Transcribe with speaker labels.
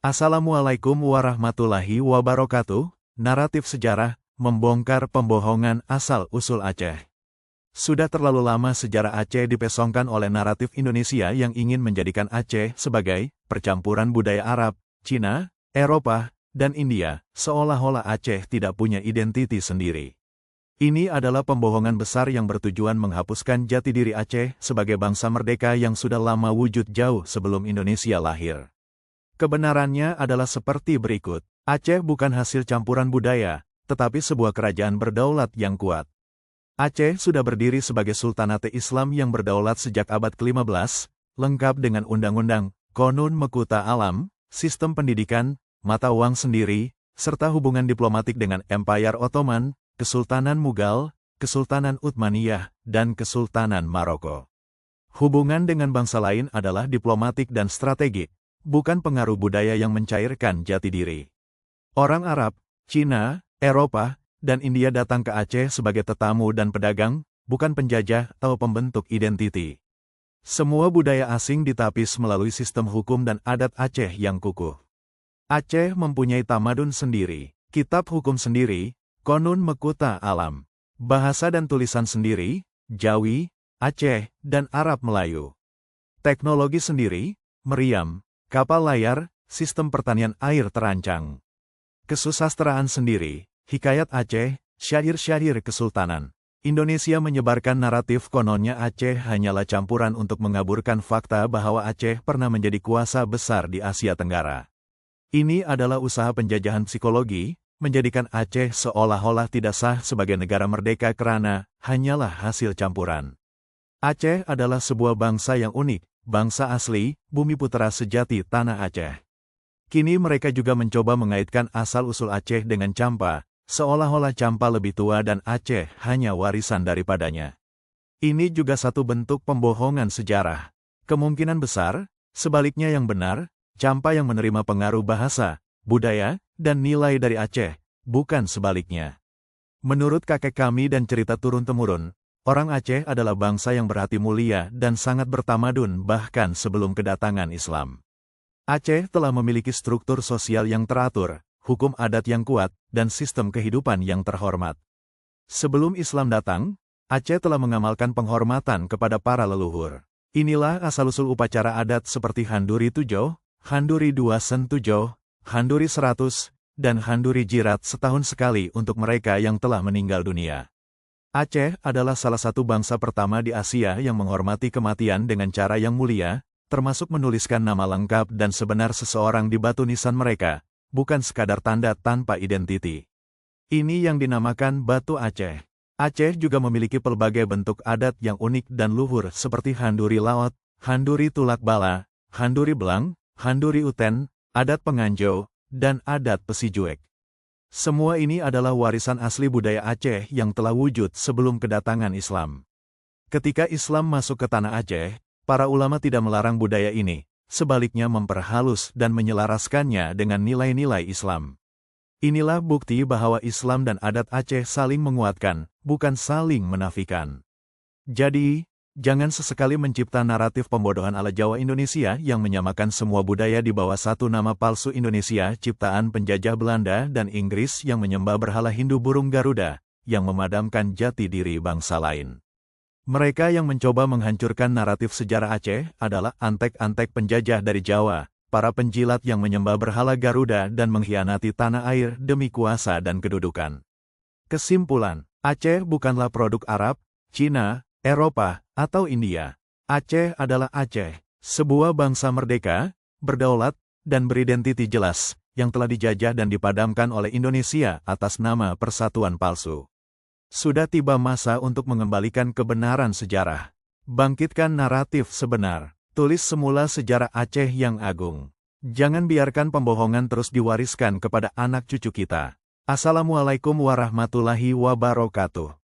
Speaker 1: Assalamualaikum warahmatullahi wabarakatuh. Naratif sejarah, membongkar pembohongan asal-usul Aceh. Sudah terlalu lama sejarah Aceh dipesongkan oleh naratif Indonesia yang ingin menjadikan Aceh sebagai percampuran budaya Arab, Cina, Eropa, dan India, seolah-olah Aceh tidak punya identiti sendiri. Ini adalah pembohongan besar yang bertujuan menghapuskan jati diri Aceh sebagai bangsa merdeka yang sudah lama wujud jauh sebelum Indonesia lahir. Kebenarannya adalah seperti berikut. Aceh bukan hasil campuran budaya, tetapi sebuah kerajaan berdaulat yang kuat. Aceh sudah berdiri sebagai sultanate Islam yang berdaulat sejak abad ke-15, lengkap dengan undang-undang, Qonun Mekuta Alam, sistem pendidikan, mata uang sendiri, serta hubungan diplomatik dengan Empire Ottoman, Kesultanan Mughal, Kesultanan Uthmaniyah, dan Kesultanan Maroko. Hubungan dengan bangsa lain adalah diplomatik dan strategik, bukan pengaruh budaya yang mencairkan jati diri. Orang Arab, Cina, Eropa, dan India datang ke Aceh sebagai tetamu dan pedagang, bukan penjajah atau pembentuk identiti. Semua budaya asing ditapis melalui sistem hukum dan adat Aceh yang kukuh. Aceh mempunyai tamadun sendiri, kitab hukum sendiri, Qonun Mekuta Alam, bahasa dan tulisan sendiri, Jawi, Aceh, dan Arab Melayu. Teknologi sendiri, meriam, kapal layar, sistem pertanian air terancang. Kesusastraan sendiri, hikayat Aceh, syair-syair kesultanan. Indonesia menyebarkan naratif kononnya Aceh hanyalah campuran untuk mengaburkan fakta bahwa Aceh pernah menjadi kuasa besar di Asia Tenggara. Ini adalah usaha penjajahan psikologi, menjadikan Aceh seolah-olah tidak sah sebagai negara merdeka karena hanyalah hasil campuran. Aceh adalah sebuah bangsa yang unik, bangsa asli, bumi putera sejati tanah Aceh. Kini mereka juga mencoba mengaitkan asal-usul Aceh dengan Champa, seolah-olah Champa lebih tua dan Aceh hanya warisan daripadanya. Ini juga satu bentuk pembohongan sejarah. Kemungkinan besar, sebaliknya yang benar, Champa yang menerima pengaruh bahasa, budaya, dan nilai dari Aceh, bukan sebaliknya. Menurut kakek kami dan cerita turun-temurun, orang Aceh adalah bangsa yang berhati mulia dan sangat bertamadun bahkan sebelum kedatangan Islam. Aceh telah memiliki struktur sosial yang teratur, hukum adat yang kuat, dan sistem kehidupan yang terhormat. Sebelum Islam datang, Aceh telah mengamalkan penghormatan kepada para leluhur. Inilah asal-usul upacara adat seperti Handuri Tujoh, Handuri Dua Sen Tujoh, Handuri 100, dan Handuri Jirat setahun sekali untuk mereka yang telah meninggal dunia. Aceh adalah salah satu bangsa pertama di Asia yang menghormati kematian dengan cara yang mulia, termasuk menuliskan nama lengkap dan sebenar seseorang di batu nisan mereka, bukan sekadar tanda tanpa identiti. Ini yang dinamakan batu Aceh. Aceh juga memiliki pelbagai bentuk adat yang unik dan luhur seperti Handuri Laut, Handuri Tulak Bala, Handuri Belang, Handuri Uten, adat Penganjo, dan adat Pesijuek. Semua ini adalah warisan asli budaya Aceh yang telah wujud sebelum kedatangan Islam. Ketika Islam masuk ke tanah Aceh, para ulama tidak melarang budaya ini, sebaliknya memperhalus dan menyelaraskannya dengan nilai-nilai Islam. Inilah bukti bahwa Islam dan adat Aceh saling menguatkan, bukan saling menafikan. Jadi, jangan sesekali mencipta naratif pembodohan ala Jawa Indonesia yang menyamakan semua budaya di bawah satu nama palsu Indonesia ciptaan penjajah Belanda dan Inggris yang menyembah berhala Hindu burung Garuda, yang memadamkan jati diri bangsa lain. Mereka yang mencoba menghancurkan naratif sejarah Aceh adalah antek-antek penjajah dari Jawa, para penjilat yang menyembah berhala Garuda dan mengkhianati tanah air demi kuasa dan kedudukan. Kesimpulan, Aceh bukanlah produk Arab, Cina, Eropa, atau India. Aceh adalah Aceh, sebuah bangsa merdeka, berdaulat, dan beridentiti jelas, yang telah dijajah dan dipadamkan oleh Indonesia atas nama persatuan palsu. Sudah tiba masa untuk mengembalikan kebenaran sejarah. Bangkitkan naratif sebenar. Tulis semula sejarah Aceh yang agung. Jangan biarkan pembohongan terus diwariskan kepada anak cucu kita. Assalamualaikum warahmatullahi wabarakatuh.